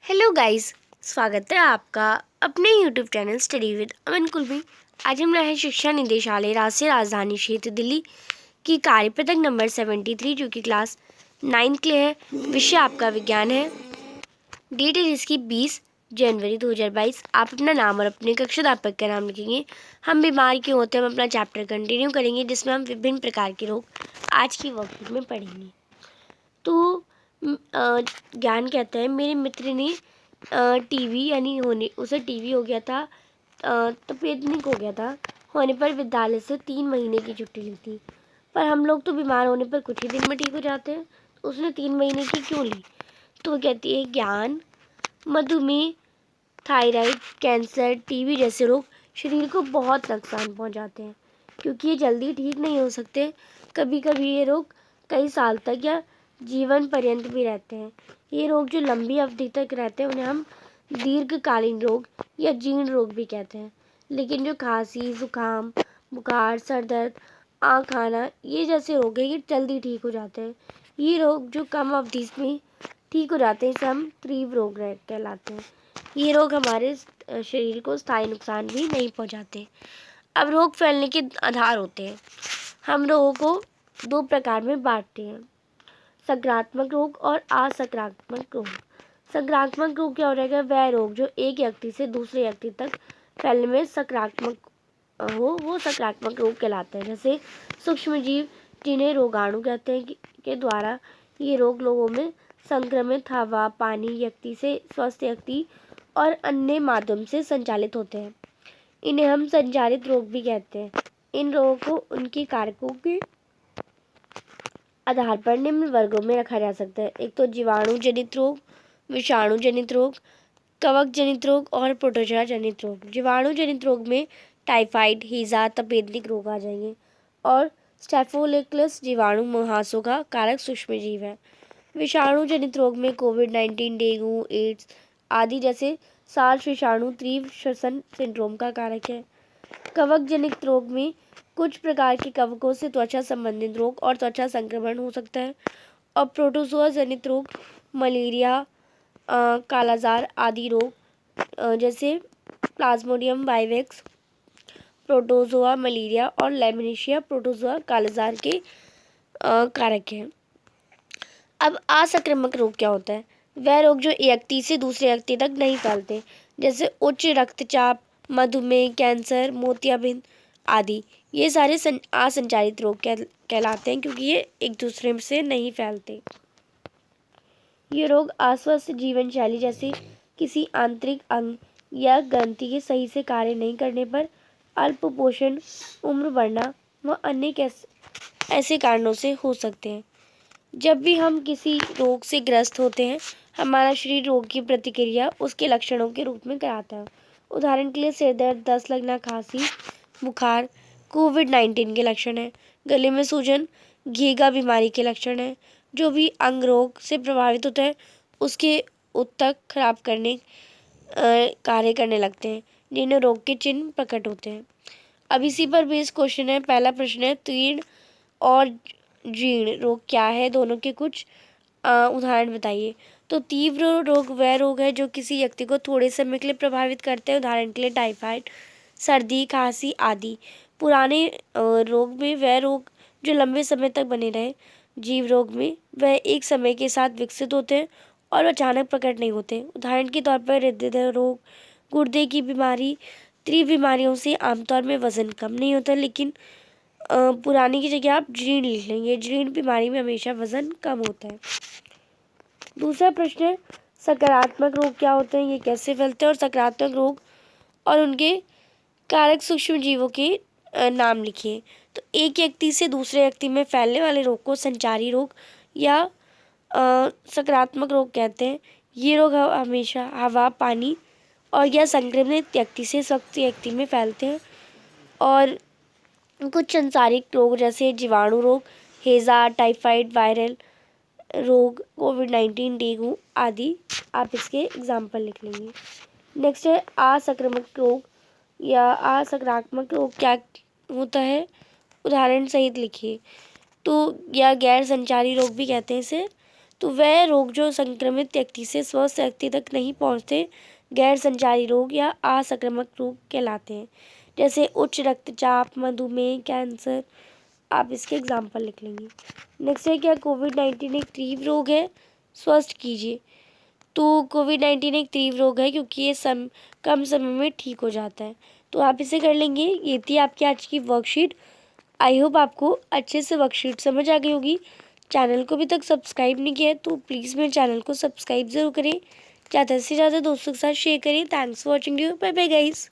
Hello guys, स्वागत है आपका अपने यूट्यूब चैनल स्टडी विद अमन कुल। आज हम रहे हैं शिक्षा निदेशालय राष्ट्रीय राजधानी क्षेत्र दिल्ली की कार्यपत्रक नंबर 73 जो कि क्लास 9 के लिए है। विषय आपका विज्ञान है। डेट है जिसकी 20 जनवरी 2022। आप अपना नाम और अपने कक्षाध्यापक का नाम लिखेंगे। हम बीमार क्यों होते हैं, हम अपना चैप्टर कंटिन्यू करेंगे जिसमें हम विभिन्न प्रकार के रोग आज की वर्कशीट में पढ़ेंगे। तो ज्ञान कहता है मेरे मित्र ने टीवी यानी होने उसे टीवी हो गया था, तपेदिक हो गया था। होने पर विद्यालय से 3 महीने की छुट्टी ली थी। पर हम लोग तो बीमार होने पर कुछ ही दिन में ठीक हो जाते हैं, तो उसने 3 महीने की क्यों ली? तो वो कहती है ज्ञान, मधुमेह, थायराइड, कैंसर, टीबी जैसे रोग शरीर को बहुत नुकसान पहुंचाते हैं क्योंकि ये जल्दी ठीक नहीं हो सकते। कभी कभी ये रोग कई साल तक या जीवन पर्यंत भी रहते हैं। ये रोग जो लंबी अवधि तक रहते हैं उन्हें हम दीर्घकालीन रोग या जीर्ण रोग भी कहते हैं। लेकिन जो खांसी, जुकाम, बुखार, सर दर्द, आँख आना ये जैसे रोग हैं ये जल्दी ठीक हो जाते हैं। ये रोग जो कम अवधि में ठीक हो जाते हैं इसे हम तीव्र रोग कहलाते हैं। ये रोग हमारे शरीर को स्थायी नुकसान भी नहीं पहुंचाते। अब रोग फैलने के आधार होते हैं। हम रोगों को 2 प्रकार में बांटते हैं, सकारात्मक रोग और असकारात्मक रोग। सकारात्मक रोग क्या हो रहेगा? वह रोग जो एक व्यक्ति से दूसरे व्यक्ति तक फैलने में सकारात्मक हो वो सकारात्मक रोग कहलाते हैं। जैसे सूक्ष्म जीव जिन्हें रोगाणु कहते हैं के द्वारा ये रोग लोगों में संक्रमित हवा, पानी, व्यक्ति से स्वस्थ व्यक्ति और अन्य माध्यम से संचालित होते हैं। इन्हें हम संचारित रोग भी कहते हैं। इन रोगों को उनके कारकों के आधार पर निम्न वर्गों में रखा जा सकता है। एक तो जीवाणु जनित रोग, विषाणु जनित रोग, कवक जनित रोग और प्रोटोजोआ जनित रोग। जीवाणु जनित रोग में टाइफाइड, हैजा, तपेदिक रोग आ जाएंगे। और स्टेफोलोकोकस जीवाणु मुहासों का कारक सूक्ष्म जीव है। विषाणु जनित रोग में कोविड-19, डेंगू, एड्स आदि जैसे सार्स विषाणु तीव्र श्वसन सिंड्रोम का कारक है। कवक जनित रोग में कुछ प्रकार के कवकों से त्वचा संबंधित रोग और त्वचा संक्रमण हो सकता है। और प्रोटोजोआ जनित रोग मलेरिया, कालाजार आदि रोग जैसे प्लाज्मोडियम वाइवेक्स, प्रोटोजोआ मलेरिया और लेमिनेशिया प्रोटोजोआ कालाजार के कारक हैं। अब असंक्रामक रोग क्या होता है? वह रोग जो व्यक्ति से दूसरे व्यक्ति तक नहीं फैलते, जैसे उच्च रक्तचाप, मधुमेह, कैंसर, मोतियाबिंद आदि। ये सारे असंचारित रोग कहलाते हैं क्योंकि ये एक दूसरे से नहीं फैलते। ये रोग अस्वस्थ जीवन शैली जैसे किसी आंतरिक अंग या ग्रंथि के सही से कार्य नहीं करने पर, अल्प पोषण, उम्र बढ़ना व अन्य ऐसे कारणों से हो सकते हैं। जब भी हम किसी रोग से ग्रस्त होते हैं हमारा शरीर रोग की प्रतिक्रिया उसके लक्षणों के रूप में कराता है। उदाहरण के लिए सिर दर्द, दस्त लगना, खांसी, बुखार कोविड-19 के लक्षण है। गले में सूजन घेगा बीमारी के लक्षण है। जो भी अंग रोग से प्रभावित होता है उसके ऊतक खराब करने कार्य करने लगते हैं जिन्हें रोग के चिन्ह प्रकट होते हैं। अब इसी पर बेस्ड क्वेश्चन है। पहला प्रश्न है तीव्र और जीर्ण रोग क्या है, दोनों के कुछ उदाहरण बताइए। तो तीव्र रोग वह रोग है जो किसी व्यक्ति को थोड़े समय के लिए प्रभावित करते हैं। उदाहरण के लिए टाइफाइड, सर्दी, खांसी आदि। पुराने रोग में वह रोग जो लंबे समय तक बने रहे। जीव रोग में वह एक समय के साथ विकसित होते हैं और अचानक प्रकट नहीं होते। उदाहरण के तौर पर हृदय रोग, गुर्दे की बीमारी। तीव्र बीमारियों से आमतौर में वजन कम नहीं होता, लेकिन पुरानी की जगह आप जीर्ण लिख लेंगे। जीर्ण बीमारी में हमेशा वजन कम होता है। दूसरा प्रश्न है सकारात्मक रोग क्या होते हैं, ये कैसे फैलते हैं और सकारात्मक रोग और उनके कारक सूक्ष्म जीवों के नाम लिखिए। तो एक व्यक्ति से दूसरे व्यक्ति में फैलने वाले रोग को संचारी रोग या सकारात्मक रोग कहते हैं। ये रोग हमेशा हवा, पानी और या संक्रमित व्यक्ति से स्वस्थ व्यक्ति में फैलते हैं। और कुछ संचारिक रोग जैसे जीवाणु रोग, हैजा, टाइफाइड, वायरल रोग, कोविड-19, डेंगू आदि आप इसके एग्जाम्पल लिख लेंगे। नेक्स्ट है असंक्रामक रोग या असकारात्मक रोग क्या होता है, उदाहरण सहित लिखिए। तो या गैर संचारी रोग भी कहते हैं इसे। तो वह रोग जो संक्रमित व्यक्ति से स्वस्थ व्यक्ति तक नहीं पहुंचते गैर संचारी रोग या असंक्रामक रोग कहलाते हैं। जैसे उच्च रक्तचाप, मधुमेह, कैंसर, आप इसके एग्जाम्पल लिख लेंगे। नेक्स्ट है क्या कोविड-19 एक तीव्र रोग है? स्वस्थ कीजिए। तो कोविड-19 एक तीव्र रोग है क्योंकि ये कम समय में ठीक हो जाता है। तो आप इसे कर लेंगे। ये थी आपकी आज की वर्कशीट। आई होप आपको अच्छे से वर्कशीट समझ आ गई होगी। चैनल को अभी तक सब्सक्राइब नहीं किया है तो प्लीज़ मेरे चैनल को सब्सक्राइब ज़रूर करें। ज़्यादा से ज़्यादा दोस्तों के साथ शेयर करें। Thanks for watching you. Bye bye guys.